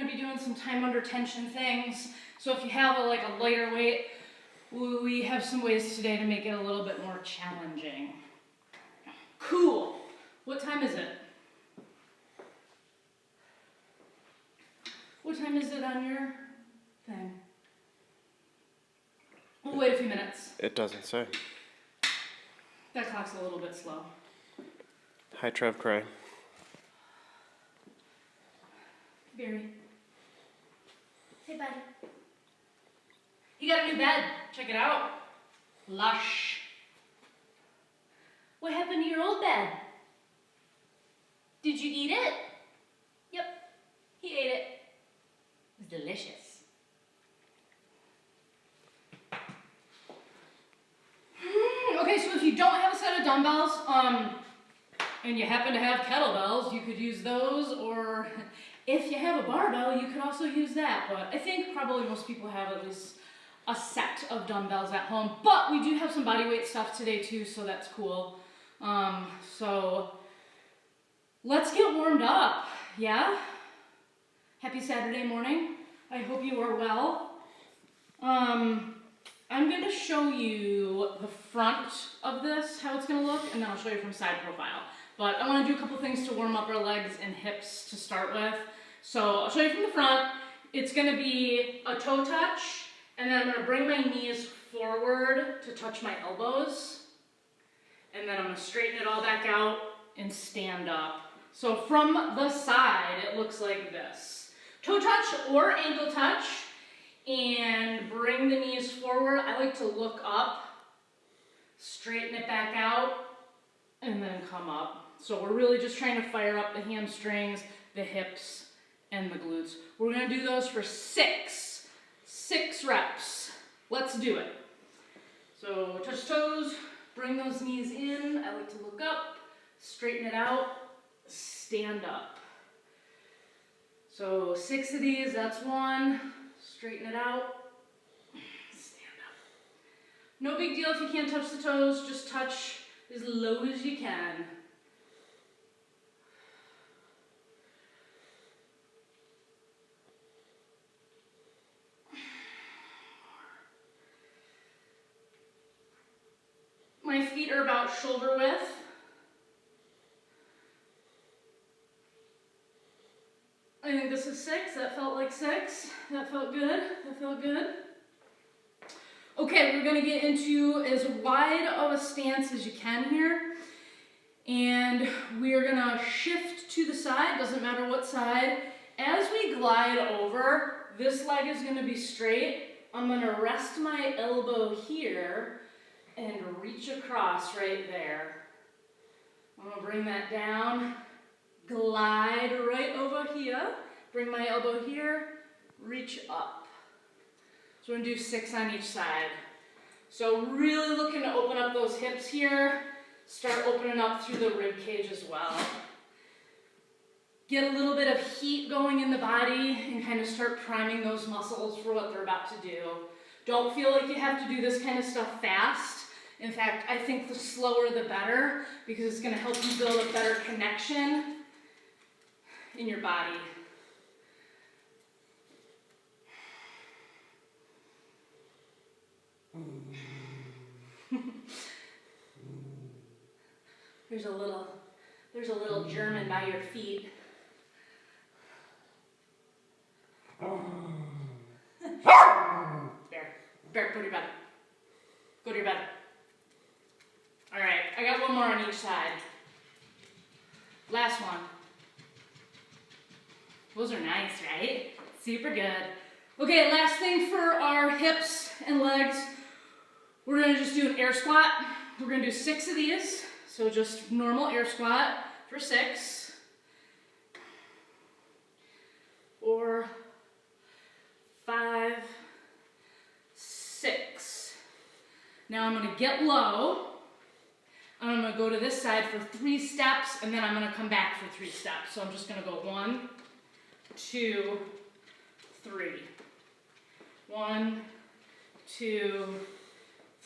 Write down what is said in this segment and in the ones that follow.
going to be doing some time under tension things. So if you have a lighter weight, we have some ways today to make it a little bit more challenging. Cool. What time is it? What time is it on your thing? We'll wait a few minutes. It doesn't say. That clock's a little bit slow. Hi, Trev Cray. Barry. Hey, buddy. He got a new bed. Check it out. Lush. What happened to your old bed? Did you eat it? Yep, he ate it. It was delicious. Okay, so if you don't have a set of dumbbells, and you happen to have kettlebells, you could use those, or if you have a barbell, you could also use that. But I think probably most people have at least a set of dumbbells at home. But we do have some body weight stuff today too, so that's cool. So let's get warmed up, yeah? Happy Saturday morning. I hope you are well. I'm going to show you the front of this, how it's going to look, and then I'll show you from side profile. But I want to do a couple things to warm up our legs and hips to start with. So I'll show you from the front. It's going to be a toe touch, and then I'm going to bring my knees forward to touch my elbows. And then I'm going to straighten it all back out and stand up. So from the side, it looks like this. Toe touch or ankle touch. And bring the knees forward. I like to look up, straighten it back out, and then come up. So we're really just trying to fire up the hamstrings, the hips, and the glutes. We're going to do those for six reps. Let's do it. So touch toes, bring those knees in. I like to look up, straighten it out, stand up. So 6 of these, that's one. Straighten it out, stand up. No big deal if you can't touch the toes, just touch as low as you can. My feet are about shoulder width. I think this is 6. That felt like 6. That felt good. That felt good. Okay, we're going to get into as wide of a stance as you can here. And we are going to shift to the side, doesn't matter what side. As we glide over, this leg is going to be straight. I'm going to rest my elbow here and reach across right there. I'm going to bring that down. Glide right over here, bring my elbow here, reach up. So we're going to do 6 on each side. So really looking to open up those hips here, start opening up through the rib cage as well. Get a little bit of heat going in the body and kind of start priming those muscles for what they're about to do. Don't feel like you have to do this kind of stuff fast. In fact, I think the slower the better, because it's going to help you build a better connection in your body. There's a little German by your feet. Bear, go to your bed. Go to your bed. All right, I got one more on each side. Last one. Those are nice, right? Super good. Okay, last thing for our hips and legs. We're going to just do an air squat. We're going to do 6 of these. So just normal air squat for 6. 4, 5, 6. Now I'm going to get low. I'm going to go to this side for 3 steps, and then I'm going to come back for 3 steps. So I'm just going to go 1, 2, 3. 1, 2,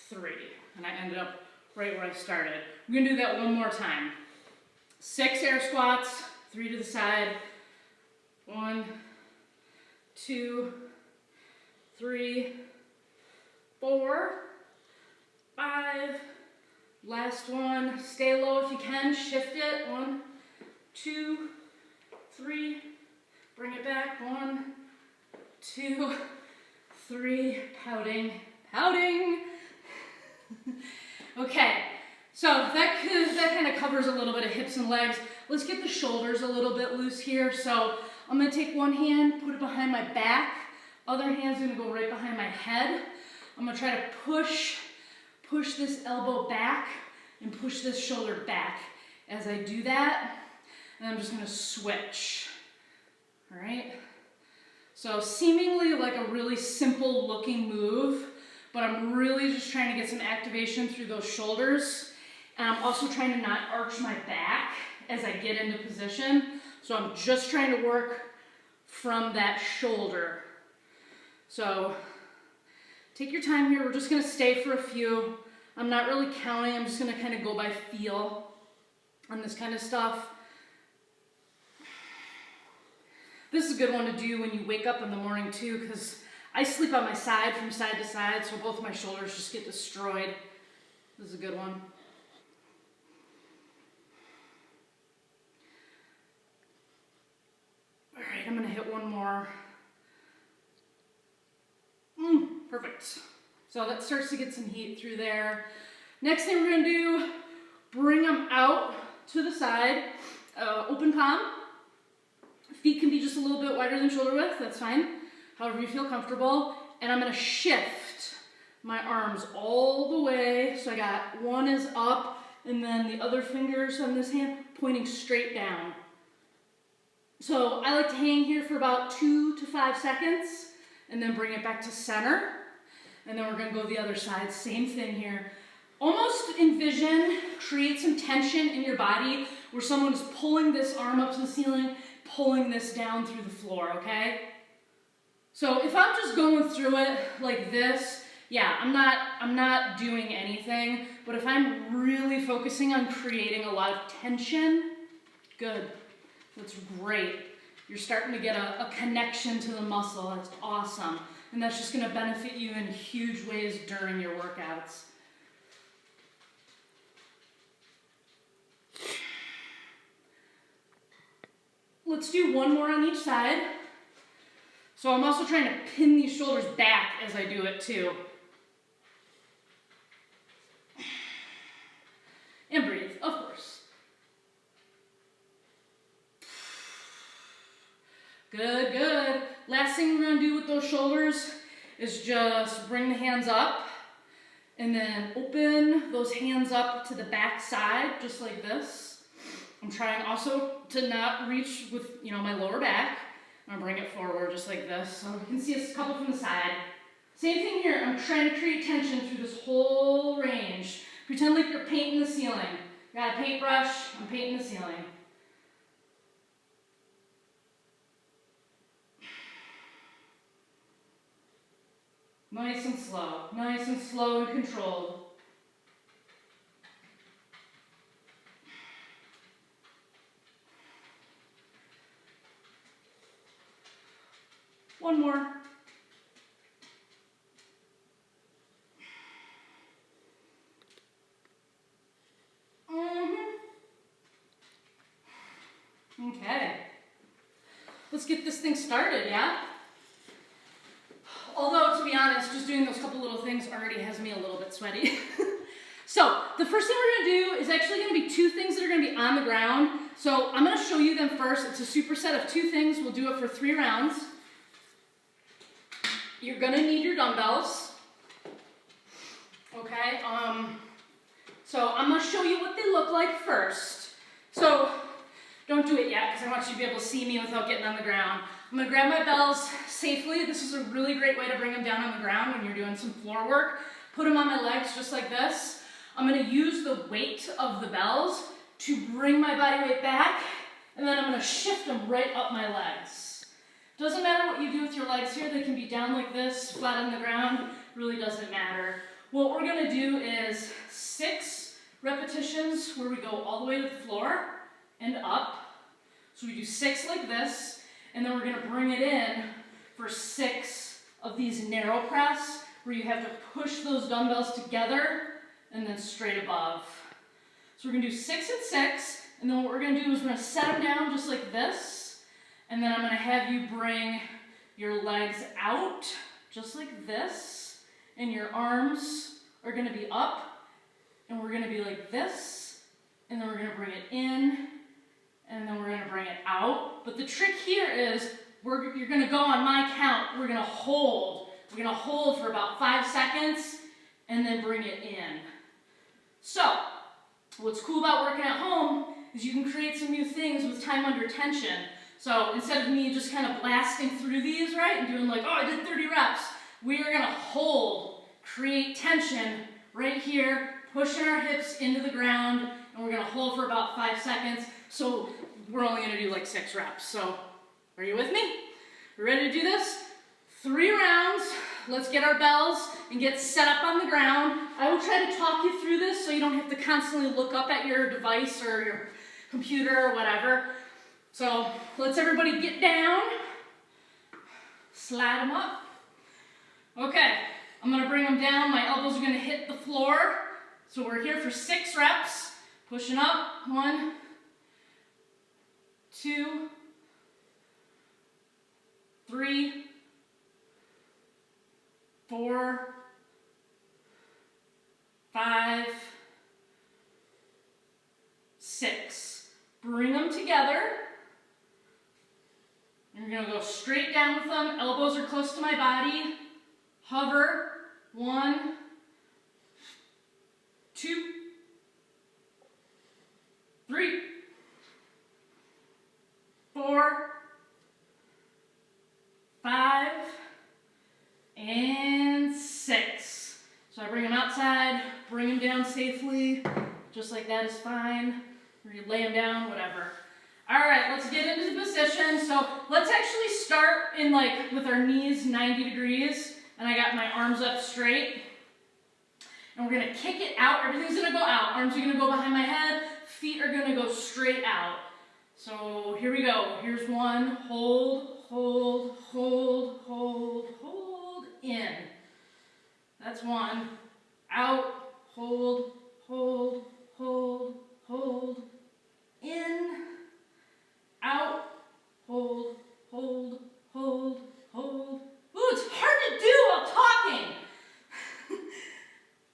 3. And I ended up right where I started. We're going to do that one more time. 6 air squats, 3 to the side. 1, 2, 3, 4, 5. Last one. Stay low if you can. Shift it. 1, 2, 3. Bring it back. 1, 2, 3. Pouting. Pouting. Okay. So that kind of covers a little bit of hips and legs. Let's get the shoulders a little bit loose here. So I'm going to take one hand, put it behind my back. Other hand's going to go right behind my head. I'm going to try to push this elbow back and push this shoulder back. As I do that, and I'm just going to switch. All right? So seemingly like a really simple looking move, but I'm really just trying to get some activation through those shoulders. And I'm also trying to not arch my back as I get into position. So I'm just trying to work from that shoulder. So take your time here. We're just going to stay for a few. I'm not really counting. I'm just going to kind of go by feel on this kind of stuff. This is a good one to do when you wake up in the morning too, because I sleep on my side from side to side, so both my shoulders just get destroyed. This is a good one. All right, I'm going to hit one more. Perfect. So that starts to get some heat through there. Next thing we're going to do, bring them out to the side, open palm. Feet can be just a little bit wider than shoulder width, that's fine. However you feel comfortable. And I'm going to shift my arms all the way. So I got one is up, and then the other fingers on this hand pointing straight down. So I like to hang here for about 2 to 5 seconds, and then bring it back to center. And then we're going to go the other side. Same thing here. Almost envision, create some tension in your body where someone is pulling this arm up to the ceiling, pulling this down through the floor, okay? So if I'm just going through it like this, yeah, I'm not doing anything. But if I'm really focusing on creating a lot of tension, good. That's great. You're starting to get a connection to the muscle. That's awesome. And that's just going to benefit you in huge ways during your workouts. Let's do one more on each side. So I'm also trying to pin these shoulders back as I do it too. And breathe, of course. Good, good. Last thing we're going to do with those shoulders is just bring the hands up and then open those hands up to the back side, just like this. I'm trying also to not reach with, my lower back. I'm going to bring it forward just like this. So you can see a couple from the side. Same thing here. I'm trying to create tension through this whole range. Pretend like you're painting the ceiling. Got a paintbrush. I'm painting the ceiling. Nice and slow and controlled. One more. Okay. Let's get this thing started, yeah? Although, to be honest, just doing those couple little things already has me a little bit sweaty. So, the first thing we're going to do is actually going to be 2 things that are going to be on the ground. So, I'm going to show you them first. It's a superset of 2 things. We'll do it for 3 rounds. You're going to need your dumbbells. Okay? So, I'm going to show you what they look like first. So, don't do it yet because I want you to be able to see me without getting on the ground. I'm going to grab my bells safely. This is a really great way to bring them down on the ground when you're doing some floor work. Put them on my legs just like this. I'm going to use the weight of the bells to bring my body weight back, and then I'm going to shift them right up my legs. Doesn't matter what you do with your legs here. They can be down like this, flat on the ground. Really doesn't matter. What we're going to do is 6 repetitions where we go all the way to the floor and up. So we do 6 like this, and then we're going to bring it in for 6 of these narrow press, where you have to push those dumbbells together and then straight above. So we're gonna do 6 and 6, and then what we're gonna do is we're gonna set them down just like this, and then I'm gonna have you bring your legs out just like this, and your arms are gonna be up, and we're gonna be like this, and then we're gonna bring it in, and then we're gonna bring it out. But the trick here is you're gonna go on my count. We're gonna hold. We're gonna hold for about 5 seconds, and then bring it in. So, what's cool about working at home is you can create some new things with time under tension. So instead of me just kind of blasting through these, right, and doing like, oh, I did 30 reps, we are gonna hold, create tension right here, pushing our hips into the ground, and we're gonna hold for about 5 seconds. So we're only gonna do like 6 reps. So are you with me? We're ready to do this? 3 rounds. Let's get our bells and get set up on the ground. I will try to talk you through this so you don't have to constantly look up at your device or your computer or whatever. So let's everybody get down, slide them up. Okay, I'm gonna bring them down. My elbows are gonna hit the floor. So we're here for 6 reps. Pushing up, 1, 2, 3, 4, 5, 6. Bring them together. You're gonna go straight down with them. Elbows are close to my body. Hover. 1, 2, 3, 4, 5, and 6. So I bring them outside, bring them down safely, just like that is fine. Or you lay them down, whatever. All right, let's get into the position. So let's actually start in with our knees 90 degrees, and I got my arms up straight. And we're gonna kick it out. Everything's gonna go out. Arms are gonna go behind my head. Feet are gonna go straight out. So here we go. Here's 1. Hold, hold, hold, hold, hold. In. That's 1. Out. Hold, hold, hold, hold. In. Out. Hold, hold, hold, hold. Ooh, it's hard to do while talking.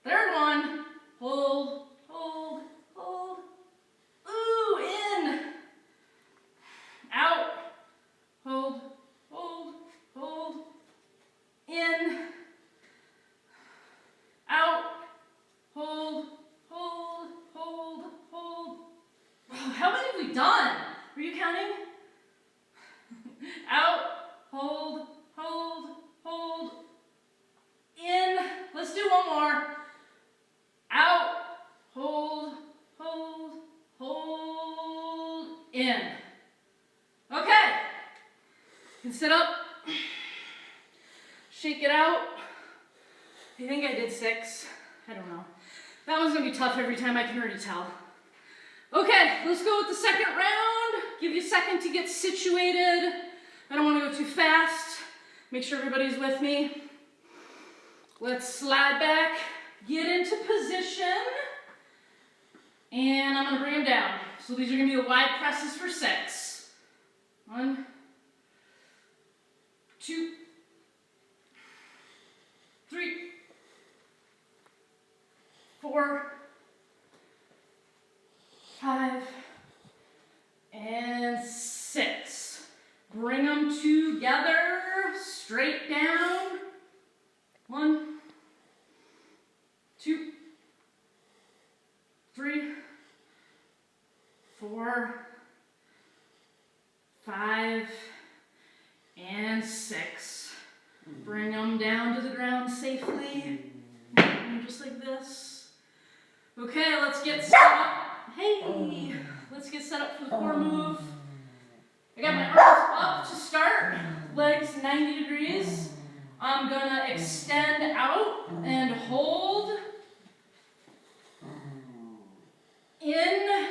3rd one. Hold, hold, hold. Ooh, in. Out. Hold, hold, hold. In. Out. Hold, hold, hold, hold. How many have we done? Were you counting? Out. Hold, hold, hold. In. Let's do one more. Out. Hold, hold, hold. In. Okay. You can sit up. Shake it out. I think I did 6. I don't know. That one's gonna be tough every time, I can already tell. Okay, let's go with the second round. Give you a second to get situated. I don't want to go too fast. Make sure everybody's with me. Let's slide back, get into position, and I'm gonna bring them down. So these are gonna be the wide presses for 6. 1, 2, 3, 4, 5, and 6. Bring them together, straight down. 1, 2, 3, 4, 5, and 6. Bring them down to the ground safely. Just like this. Okay, let's get set up. Hey, let's get set up for the core move. I got my arms up to start, legs 90 degrees. I'm gonna extend out and hold. In,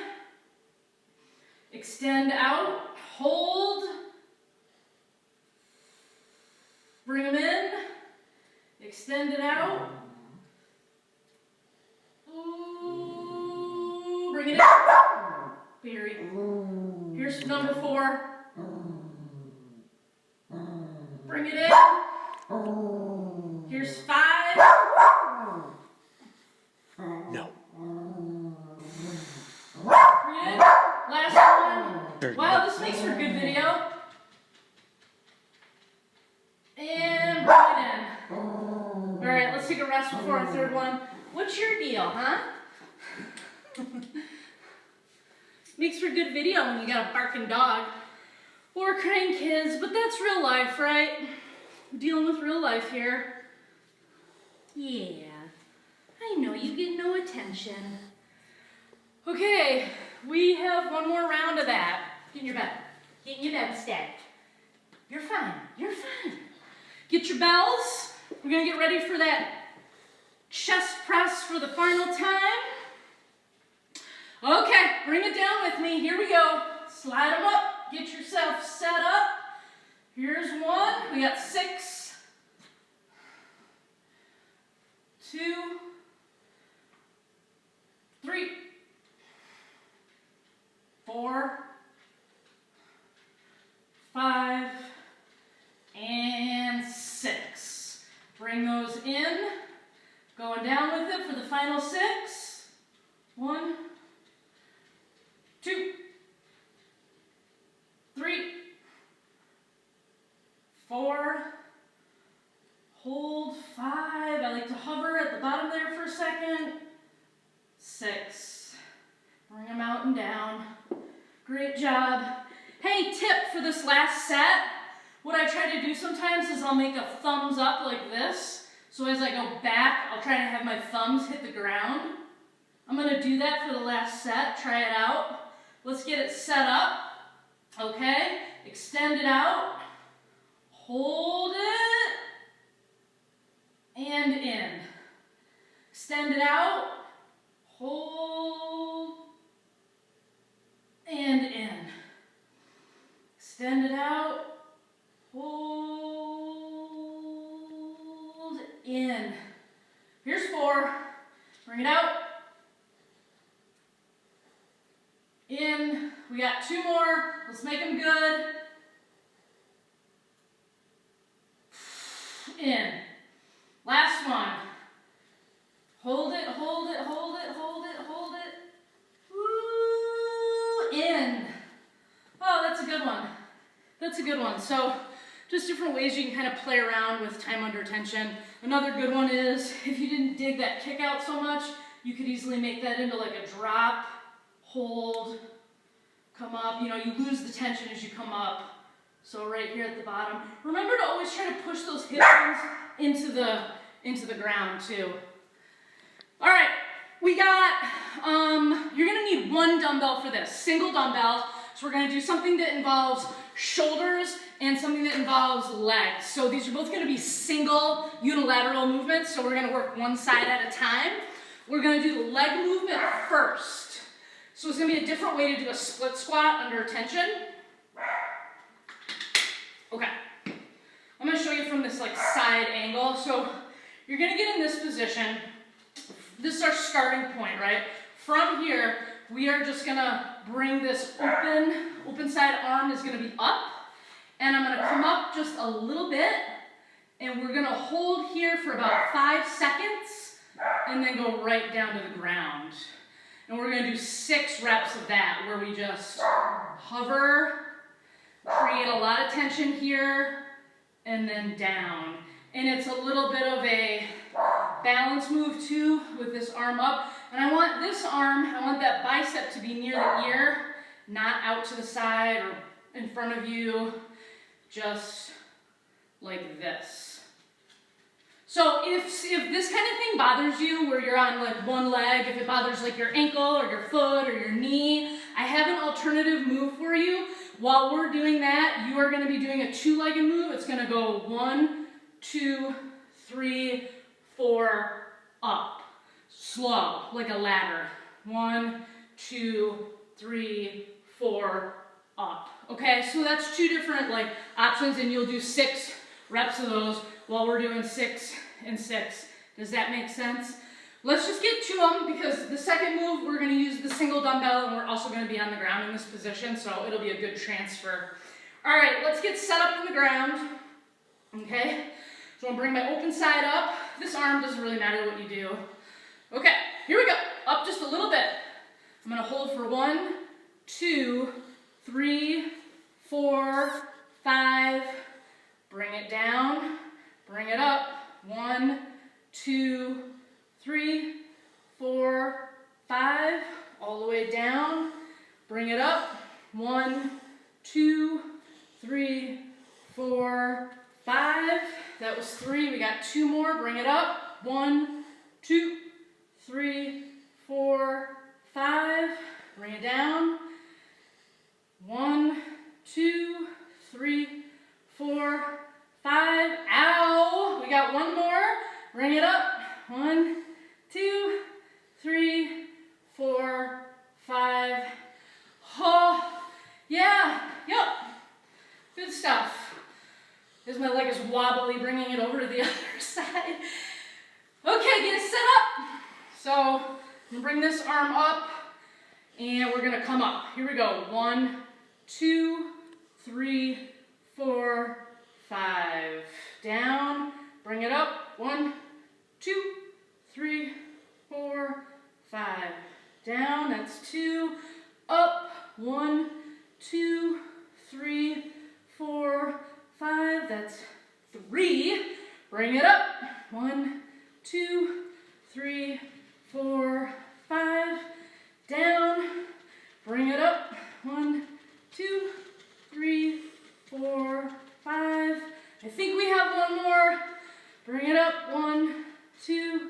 extend out, hold. Bring them in. Extend it out. Ooh, bring it in. Very. Here's number 4. Bring it in. Here's 5. No. Bring it in. Last one. Wow, this makes for good video. And bring it in. All right, let's take a rest before our 3rd one. What's your deal, huh? Makes for good video when you got a barking dog or crying kids, but that's real life, right? We're dealing with real life here. Yeah, I know you get no attention. Okay, we have one more round of that. Get in your bed. Get in your bed, Stat. You're fine. You're fine. Get your bells. We're gonna get ready for that chest press for the final time. Okay, bring it down with me. Here we go. Slide them up. Get yourself set up. Here's 1. We got 6, 2, 3, 4, 5, and 6. Bring those in. Going down with it for the final 6. 1, 2, 3, 4, hold 5. I like to hover at the bottom there for a second. 6. Bring them out and down. Great job. Hey, tip for this last set. What I try to do sometimes is I'll make a thumbs up like this. So as I go back, I'll try to have my thumbs hit the ground. I'm going to do that for the last set. Try it out. Let's get it set up. Okay, extend it out. Hold it. And in. Extend it out. Hold. And in. Extend it out. Hold. In. Here's 4. Bring it out. In. We got 2 more. Let's make them good. In. Last one. Hold it, hold it, hold it, hold it, hold it. Woo, in. Oh, that's a good one. That's a good one. So just different ways you can kind of play around with time under tension. Another good one is if you didn't dig that kick out so much, you could easily make that into like a drop, hold, come up. You know, you lose the tension as you come up. So right here at the bottom. Remember to always try to push those hip bones into the ground too. All right, we got, you're gonna need 1 dumbbell for this, single dumbbell. So we're gonna do something that involves shoulders and something that involves legs. So these are both gonna be single unilateral movements. So we're gonna work one side at a time. We're gonna do the leg movement first. So it's gonna be a different way to do a split squat under tension. Okay, I'm gonna show you from this like side angle. So you're gonna get in this position. This is our starting point, right? From here, we are just gonna bring this open side arm is gonna be up, and I'm gonna come up just a little bit, and we're gonna hold here for about 5 seconds, and then go right down to the ground. And we're gonna do 6 reps of that, where we just hover, create a lot of tension here, and then down. And it's a little bit of a balance move too, with this arm up. And I want this arm, I want that bicep to be near the ear, not out to the side or in front of you, just like this. So if this kind of thing bothers you, where you're on like one leg, if it bothers like your ankle or your foot or your knee, I have an alternative move for you. While we're doing that, you are going to be doing a 2-legged move. It's going to go 1, 2, 3, 4, up. Slow, like a ladder. 1, 2, 3, 4, up. Okay, so that's 2 different like options, and you'll do 6 reps of those while we're doing 6 and 6. Does that make sense? Let's just get to them because the second move we're going to use the single dumbbell and we're also going to be on the ground in this position, so it'll be a good transfer. All right, let's get set up in the ground. Okay, so I'll bring my open side up. This arm doesn't really matter what you do. Okay, here we go. Up just a little bit. I'm going to hold for 1, 2, 3, 4, 5. Bring it down. Bring it up. 1, 2, 3, 4, 5. All the way down. Bring it up. 1, 2, 3, 4, 5. That was 3. We got 2 more. Bring it up. 1, 2, 3, 4, 5. Bring it down. 1, 2, 3, 4, 5. Ow! We got 1 more. Bring it up. 1, 2, 3, 4, 5. Oh, yeah. Yep. Good stuff. As my leg is wobbly, bringing it over to the other side. Okay, get it set up. So I'm gonna bring this arm up and we're gonna come up. Here we go. 1, 2, 3, 4, 5. Down, bring it up. 1, 2, 3, 4, 5. Down, that's 2. Up, 1, 2, 3, 4, 5. That's 3. Bring it up. 1, 2, 3, 4, 5. Down. Bring it up. 1, 2, 3, 4, 5. I think we have 1 more. Bring it up. 1, 2,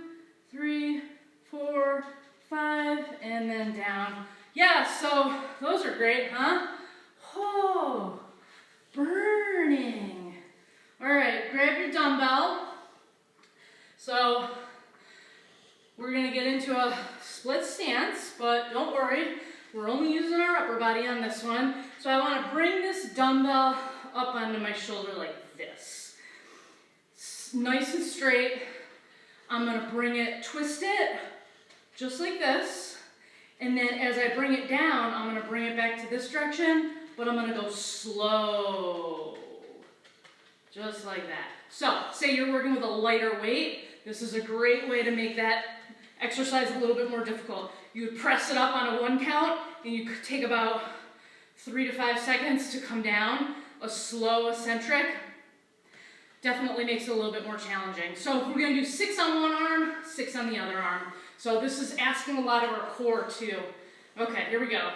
3, 4, 5. And then down. Yeah, so those are great, huh? Oh, burning. All right, grab your dumbbell. So we're gonna get into a split stance, but don't worry, we're only using our upper body on this one. So I wanna bring this dumbbell up onto my shoulder like this. Nice and straight. I'm gonna bring it, twist it, just like this. And then as I bring it down, I'm gonna bring it back to this direction, but I'm gonna go slow. Just like that. So, say you're working with a lighter weight, this is a great way to make that exercise a little bit more difficult. You would press it up on a 1 count, and you could take about 3 to 5 seconds to come down. A slow eccentric definitely makes it a little bit more challenging. So we're gonna do 6 on one arm, 6 on the other arm. So this is asking a lot of our core too. Okay, here we go.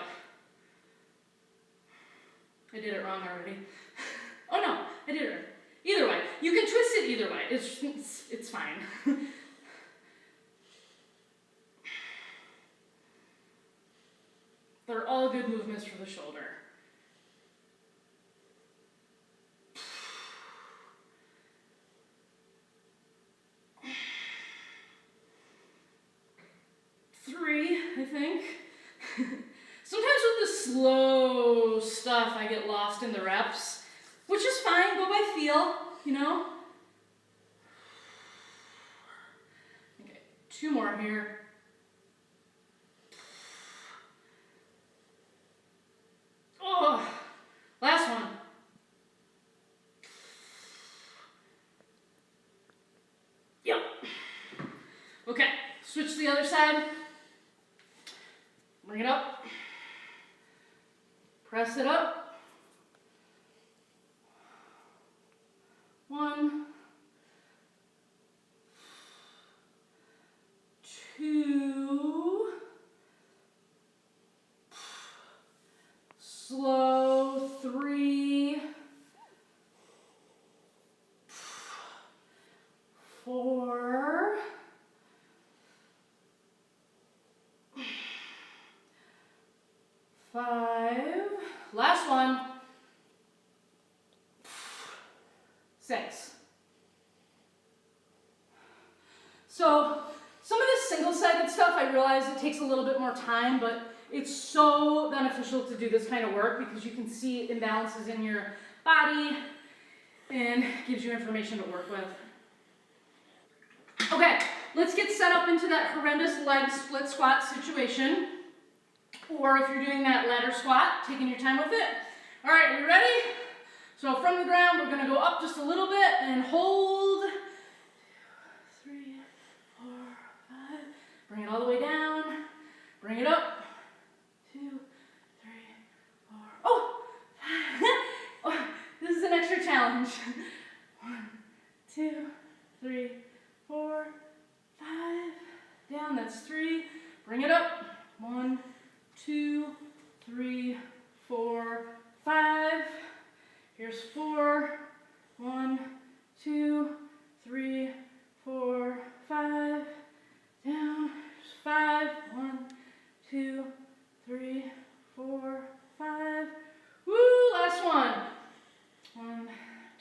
I did it wrong already. Oh no, I did it right. Either way, you can twist it either way. It's fine. They're all good movements for the shoulder. Three, I think. Sometimes with the slow stuff, I get lost in the reps, which is fine. Go by feel, you know. Okay, 2 more here. Oh, last one. Yep. Okay, switch to the other side. Bring it up. Press it up. 1, 2. Slow. 3, 4. 5. Last one. 6. So some of this single-sided stuff, I realize it takes a little bit more time, but it's so beneficial to do this kind of work because you can see imbalances in your body and gives you information to work with. Okay, let's get set up into that horrendous leg split squat situation. Or if you're doing that ladder squat, taking your time with it. All right, we ready? So from the ground, we're gonna go up just a little bit and hold. 2, 3, 4, 5. Bring it all the way down. Bring it up. 2, 3, 4. Oh! Oh, this is an extra challenge. 1, 2, 3, 4, 5. Down, that's 3. Bring it up. 1, 2, 3, 4, 5. Here's 4. 1, 2, 3, 4, 5. Down. Here's 5. 1, 2, 3, 4, 5. Woo! Last one. 1,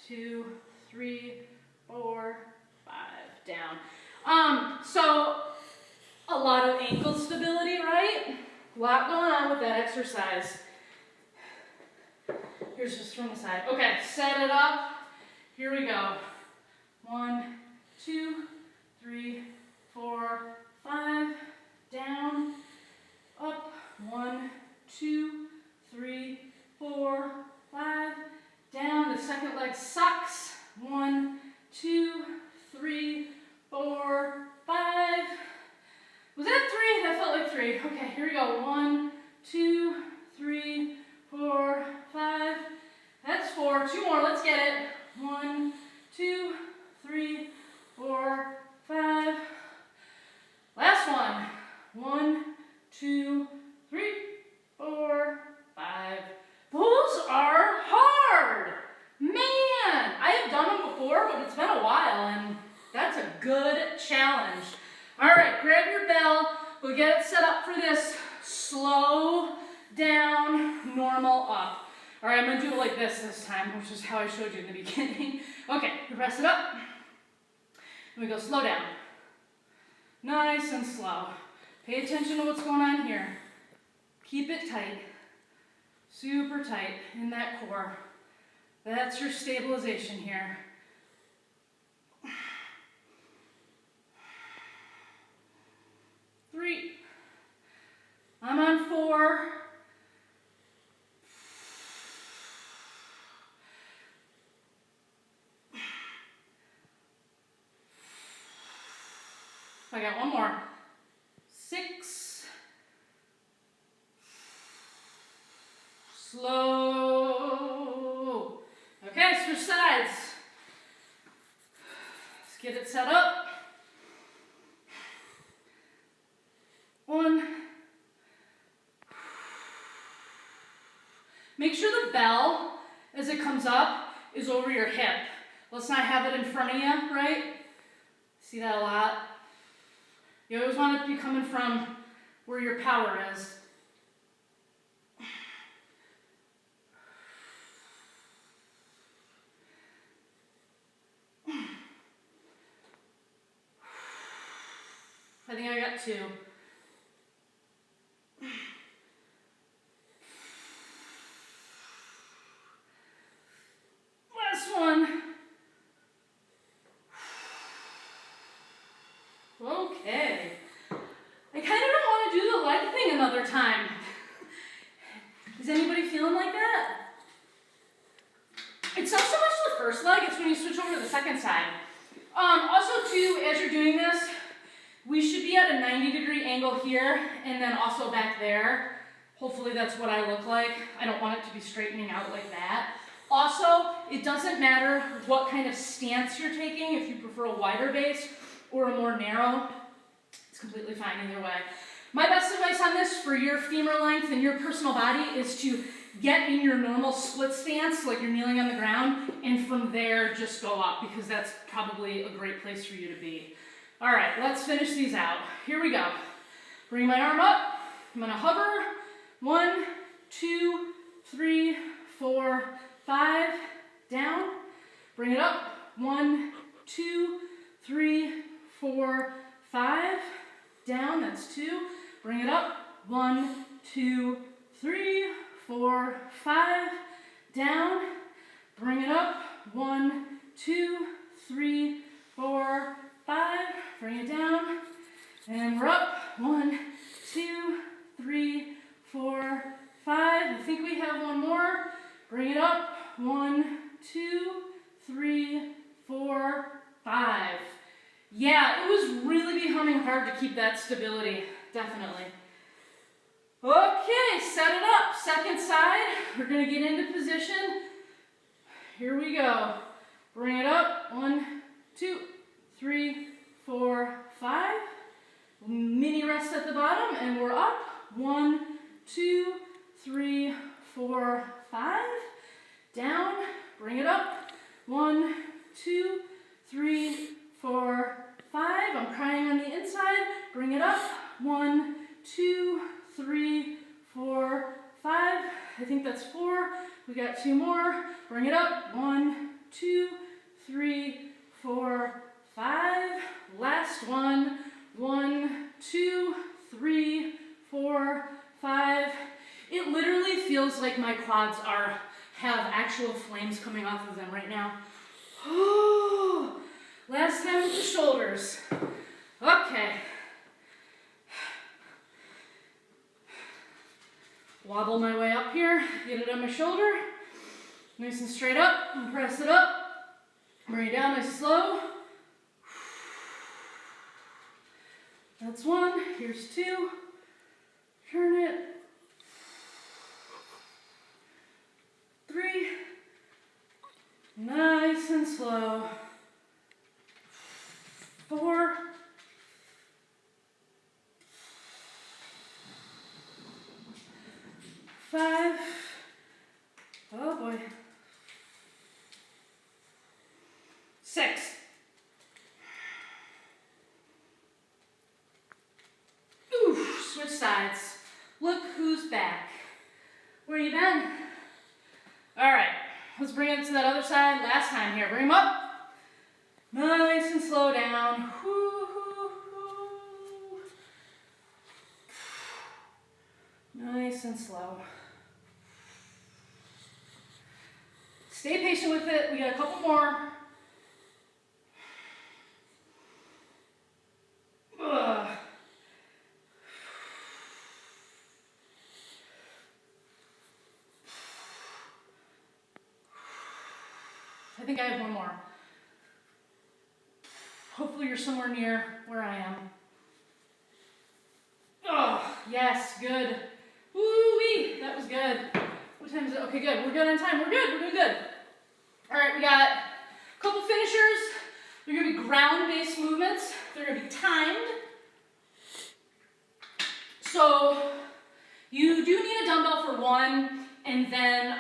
2, 3, 4, 5. Down. So a lot of ankle stability, right? A lot going on with that exercise. Here's just from the side. Okay, set it up. Here we go. 1, 2, 3, 4, 5. Down. Up. 1, 2, 3, 4, 5. Down. The second leg sucks. 1, 2, 3, 4, 5. Was that 3? That felt like 3. Okay, here we go. 1, 2, 3, 4, 5. That's 4. 2 more. Let's get it. 1, 2, 3, 4, 5. Last one. 1, 2, 3, 4, 5. Those are hard. Man, I have done them before, but it's been a while, and that's a good challenge. All right, grab your bell. We'll get it set up for this slow down, normal up. All right, I'm gonna do it like this time, which is how I showed you in the beginning. Okay, we press it up. And we go slow down. Nice and slow. Pay attention to what's going on here. Keep it tight. Super tight in that core. That's your stabilization here. Three. I'm on 4. I got one more. 6. Slow. Okay, switch sides. Let's get it set up. 1. Make sure the bell, as it comes up, is over your hip. Let's not have it in front of you, right? See that a lot? You always want it to be coming from where your power is. I think I got 2. Last one. Okay. I kind of don't want to do the leg thing another time. Is anybody feeling like that? It's not so much the first leg, it's when you switch over to the second side. Also too, as you're doing this, we should be at a 90-degree angle here, and then also back there. Hopefully that's what I look like. I don't want it to be straightening out like that. Also, it doesn't matter what kind of stance you're taking, if you prefer a wider base or a more narrow, it's completely fine either way. My best advice on this for your femur length and your personal body is to get in your normal split stance, like you're kneeling on the ground, and from there just go up, because that's probably a great place for you to be. All right, let's finish these out. Here we go. Bring my arm up. I'm gonna hover. 1, 2, 3, 4, 5. Down. Bring it up. 1, 2, 3, 4, 5. Down. That's 2. Bring it up. 1, 2, 3, 4, 5. Down. Bring it up. 1, 2, 3, 4, 5. Bring it down. And we're up. 1, 2, 3, 4, 5. I think we have one more. Bring it up. 1, 2, 3, 4, 5. Yeah, it was really becoming hard to keep that stability. Definitely. Okay, set it up. Second side. We're going to get into position. Here we go. Bring it up. 1, 2, 3, 4, 5. Mini rest at the bottom, and we're up. 1, 2, 3, 4, 5. Down. Bring it up. 1, 2, 3, 4, 5. I'm crying on the inside. Bring it up. 1, 2, 3, 4, 5. I think that's 4. We got 2 more. Bring it up. 1, 2, 3, 4, 5. Last one. 1, 2, 3, 4, 5. It literally feels like my quads have actual flames coming off of them right now. Last time with the shoulders. Okay. Wobble my way up here, get it on my shoulder, nice and straight up, and press it up. Bring it down nice and slow. That's 1, here's 2. Turn it. 3. Nice and slow. 4. 5. Oh boy. 6. Oof, switch sides. Look who's back. Where you been? All right, let's bring it to that other side. Last time here. Bring them up. Nice and slow down. Nice and slow. Stay patient with it. We got a couple more. Ugh. I think I have one more. Hopefully you're somewhere near where I am. Oh, yes, good. Woo-wee, that was good. What time is it? Okay, good. We're good on time. We're good. We're doing good. All right, we got a couple finishers. They're going to be ground-based movements. They're going to be timed. So you do need a dumbbell for one, and then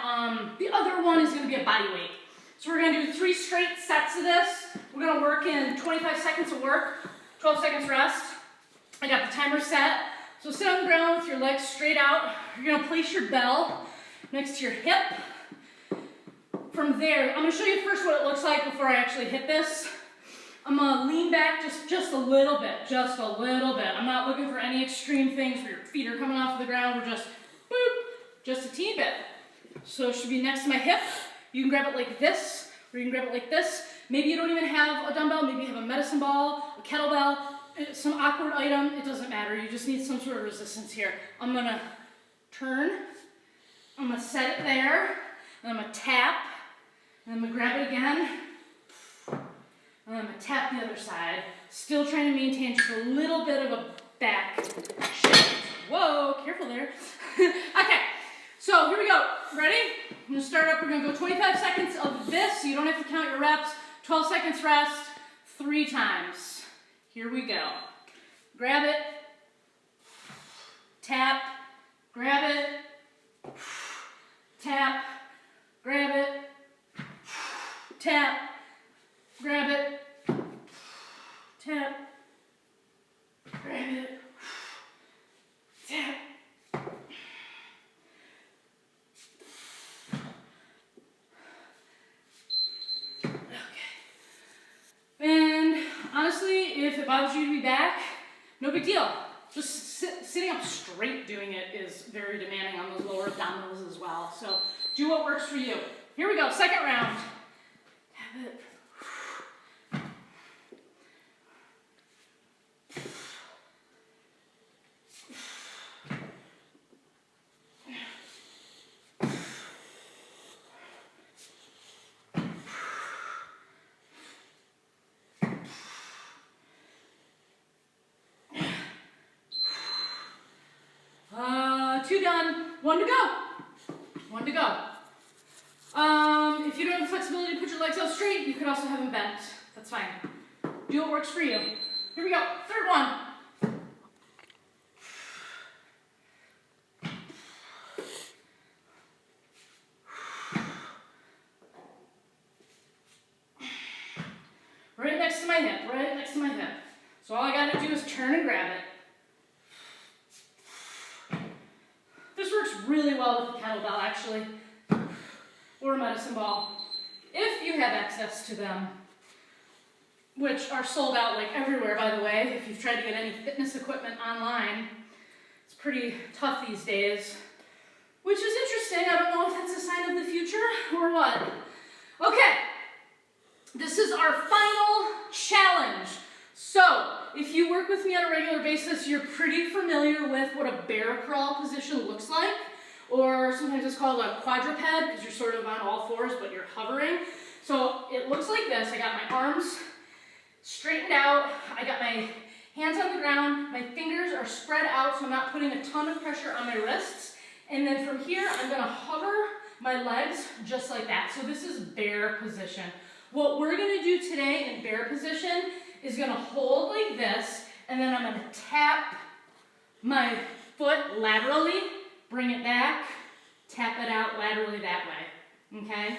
the other one is going to be a body weight. So we're going to do 3 straight sets of this. We're going to work in 25 seconds of work, 12 seconds rest. I got the timer set. So sit on the ground with your legs straight out. You're going to place your bell next to your hip. From there, I'm going to show you first what it looks like before I actually hit this. I'm going to lean back just a little bit, just a little bit. I'm not looking for any extreme things where your feet are coming off the ground. We're just, boop, just a teeny bit. So it should be next to my hip. You can grab it like this, or you can grab it like this. Maybe you don't even have a dumbbell. Maybe you have a medicine ball, a kettlebell, some awkward item. It doesn't matter. You just need some sort of resistance here. I'm going to turn. I'm going to set it there. And I'm going to tap. And I'm going to grab it again. And I'm going to tap the other side. Still trying to maintain just a little bit of a back shift. Whoa, careful there. Okay, so here we go. Ready? I'm going to start up. We're going to go 25 seconds of this. So you don't have to count your reps. 12 seconds rest, 3 times. Here we go. Grab it. Tap. Grab it. Tap. Grab it. Tap. Grab it. Tap. Grab it. Tap. And honestly, if it bothers you to be back, no big deal. Just sitting up straight doing it is very demanding on those lower abdominals as well. So do what works for you. Here we go, second round. it. Two done. One to go. One to go. If you don't have the flexibility to put your legs out straight, you could also have them bent. That's fine. Do what works for you. Here we go. Third one. Right next to my hip. Right next to my hip. So all I got to do is turn and grab it. This works really well with a kettlebell, actually, or a medicine ball, if you have access to them, which are sold out like everywhere, by the way. If you've tried to get any fitness equipment online, it's pretty tough these days, which is interesting. I don't know if that's a sign of the future or what. Okay, this is our final challenge. So, if you work with me on a regular basis, you're pretty familiar with what a bear crawl position looks like, or sometimes it's called a quadraped because you're sort of on all fours, but you're hovering. So it looks like this. I got my arms straightened out. I got my hands on the ground. My fingers are spread out, so I'm not putting a ton of pressure on my wrists. And then from here, I'm gonna hover my legs just like that. So this is bear position. What we're gonna do today in bear position is gonna hold like this, and then I'm gonna tap my foot laterally, bring it back, tap it out laterally that way, okay?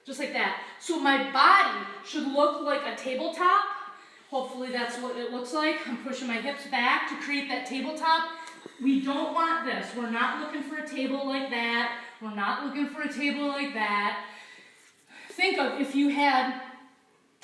Just like that. So my body should look like a tabletop. Hopefully that's what it looks like. I'm pushing my hips back to create that tabletop. We don't want this. We're not looking for a table like that. We're not looking for a table like that. Think of if you had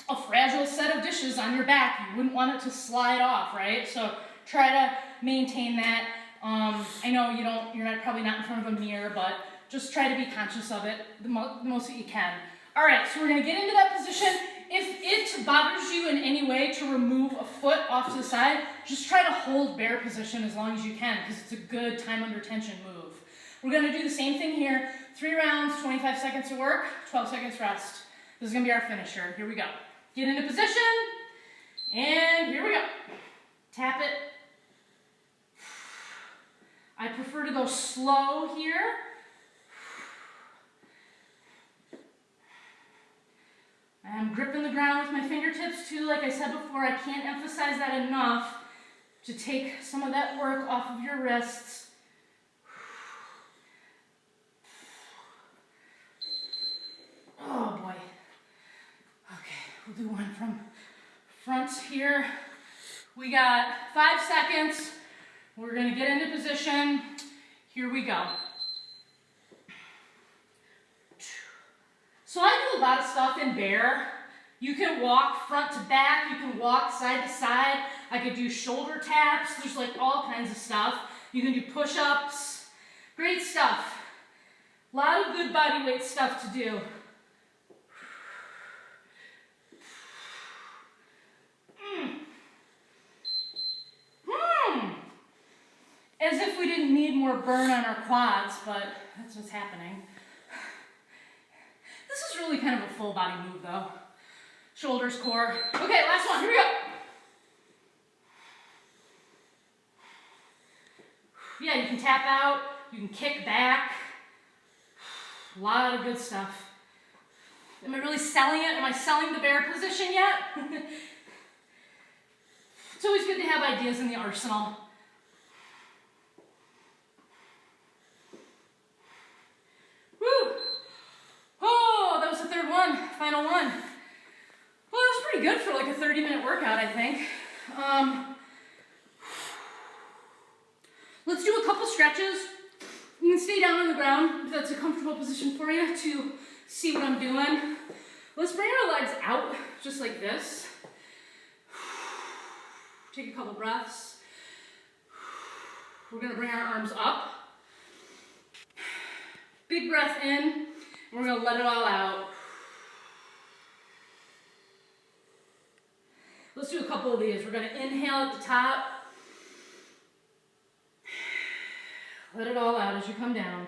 a fragile set of dishes on your back, you wouldn't want it to slide off, right? So try to maintain that. I know you're probably not in front of a mirror, but just try to be conscious of it the most that you can. All right, so we're gonna get into that position. If it bothers you in any way to remove a foot off to the side, just try to hold bear position as long as you can, because it's a good time under tension move. We're gonna do the same thing here. 3 rounds, 25 seconds of work, 12 seconds rest. This is gonna be our finisher. Here we go. Get into position, and here we go. Tap it. I prefer to go slow here. I'm gripping the ground with my fingertips too. Like I said before, I can't emphasize that enough to take some of that work off of your wrists. Oh boy. Okay, we'll do one from front here. We got 5 seconds. We're gonna get into position. Here we go. So I do a lot of stuff in bear. You can walk front to back, you can walk side to side. I could do shoulder taps, there's like all kinds of stuff. You can do push-ups, great stuff. A lot of good body weight stuff to do. As if we didn't need more burn on our quads, but that's what's happening. This is really kind of a full body move though. Shoulders, core. Okay, last one, here we go. Yeah, you can tap out, you can kick back. A lot of good stuff. Am I really selling it? Am I selling the bear position yet? It's always good to have ideas in the arsenal. Woo! Oh, that was the third one, final one. Well, that was pretty good for like a 30-minute workout, I think. Let's do a couple stretches. You can stay down on the ground if that's a comfortable position for you to see what I'm doing. Let's bring our legs out just like this. Take a couple breaths. We're gonna bring our arms up. Big breath in. And we're gonna let it all out. Let's do a couple of these. We're gonna inhale at the top. Let it all out as you come down.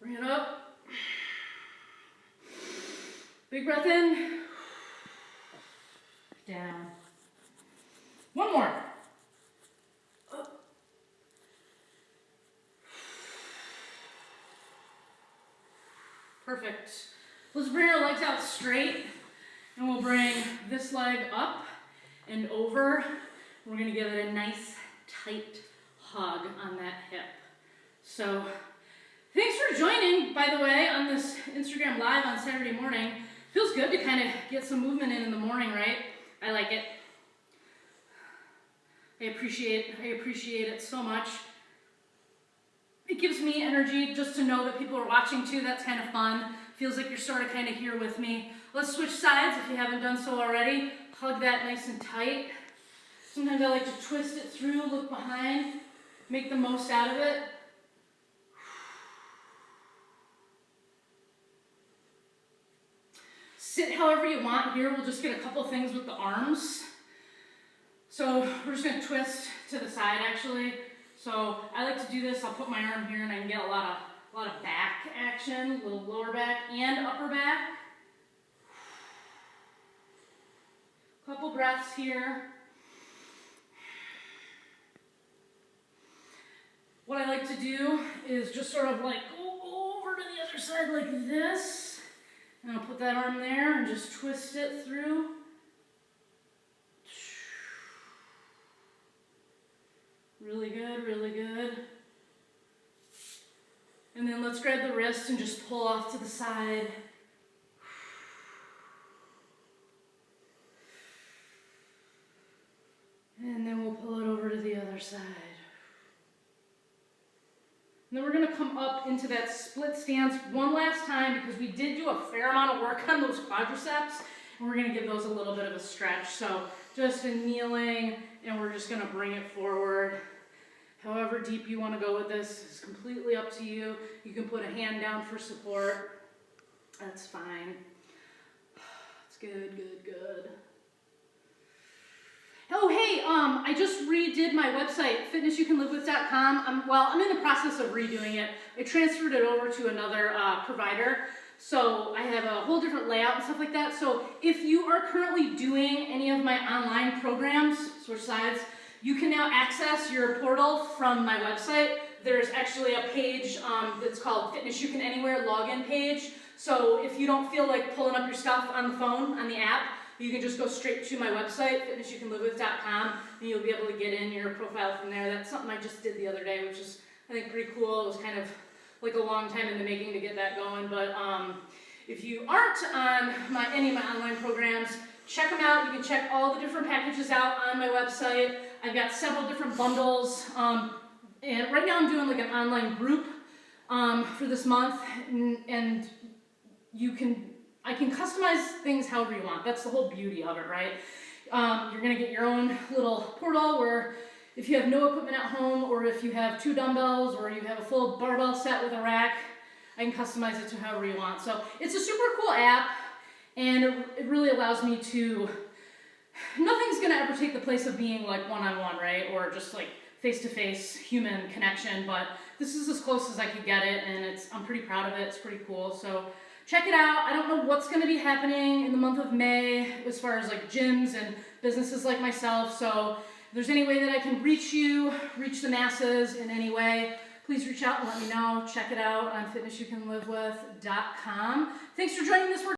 Bring it up. Big breath in. Down. One more. Up. Perfect. Let's bring our legs out straight, and we'll bring this leg up and over. We're gonna give it a nice, tight hug on that hip. So, thanks for joining, by the way, on this Instagram Live on Saturday morning. Feels good to kind of get some movement in the morning, right? I like it. I appreciate it so much. It gives me energy just to know that people are watching too. That's kind of fun. Feels like you're sort of kind of here with me. Let's switch sides if you haven't done so already. Hug that nice and tight. Sometimes I like to twist it through, look behind, make the most out of it. Sit however you want here. We'll just get a couple things with the arms. So we're just gonna twist to the side actually. So I like to do this. I'll put my arm here and I can get a lot of back action, a little lower back and upper back. Couple breaths here. What I like to do is just sort of like go over to the other side like this. And I'll put that arm there and just twist it through. Really good, really good. And then let's grab the wrist and just pull off to the side. And then we'll pull it over to the other side. And then we're gonna come up into that split stance one last time because we did do a fair amount of work on those quadriceps, and we're gonna give those a little bit of a stretch. So just in kneeling, and we're just gonna bring it forward. However deep you wanna go with this is completely up to you. You can put a hand down for support. That's fine. It's good, good, good. Oh, hey, I just redid my website, fitnessyoucanlivewith.com. I'm in the process of redoing it. I transferred it over to another provider, so I have a whole different layout and stuff like that. So if you are currently doing any of my online programs, switch sides, you can now access your portal from my website. There's actually a page that's called Fitness You Can Anywhere login page. So if you don't feel like pulling up your stuff on the phone, on the app, you can just go straight to my website, fitnessyoucanlivewith.com, and you'll be able to get in your profile from there. That's something I just did the other day, which is, I think, pretty cool. It was kind of like a long time in the making to get that going, but if you aren't on any of my online programs, check them out. You can check all the different packages out on my website. I've got several different bundles, and right now I'm doing like an online group for this month, and I can customize things however you want. That's the whole beauty of it, right? You're gonna get your own little portal where if you have no equipment at home, or if you have 2 dumbbells, or you have a full barbell set with a rack, I can customize it to however you want. So it's a super cool app, and it really allows me to, nothing's gonna ever take the place of being like one-on-one, right? Or just like face-to-face human connection, but this is as close as I could get it, and I'm pretty proud of it. It's pretty cool. So check it out. I don't know what's going to be happening in the month of May as far as like gyms and businesses like myself. So if there's any way that I can reach you, reach the masses in any way, please reach out and let me know. Check it out on fitnessyoucanlivewith.com. Thanks for joining this work.